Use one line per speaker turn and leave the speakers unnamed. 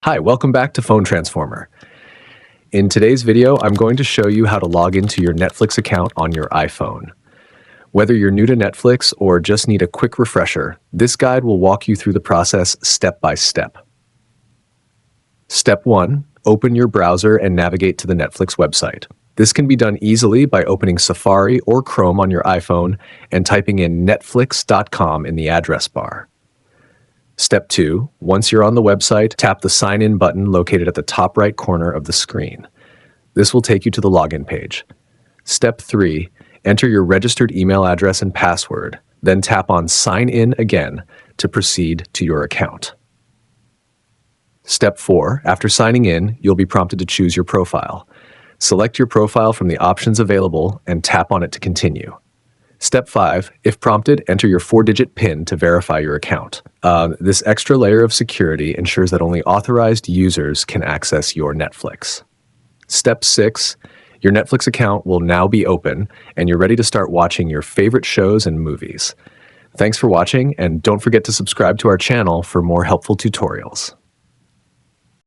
Hi, welcome back to Phone Transformer. In today's video, I'm going to show you how to log into your Netflix account on your iPhone. Whether you're new to Netflix or just need a quick refresher, this guide will walk you through the process step by step. Step 1. Open your browser and navigate to the Netflix website. This can be done easily by opening Safari or Chrome on your iPhone and typing in netflix.com in the address bar. Step 2. Once you're on the website, tap the Sign In button located at the top right corner of the screen. This will take you to the login page. Step 3. Enter your registered email address and password, then tap on Sign In again to proceed to your account. Step 4. After signing in, you'll be prompted to choose your profile. Select your profile from the options available and tap on it to continue. Step 5. If prompted, enter your 4-digit PIN to verify your account. This extra layer of security ensures that only authorized users can access your Netflix. Step 6. Your Netflix account will now be open, and you're ready to start watching your favorite shows and movies. Thanks for watching, and don't forget to subscribe to our channel for more helpful tutorials.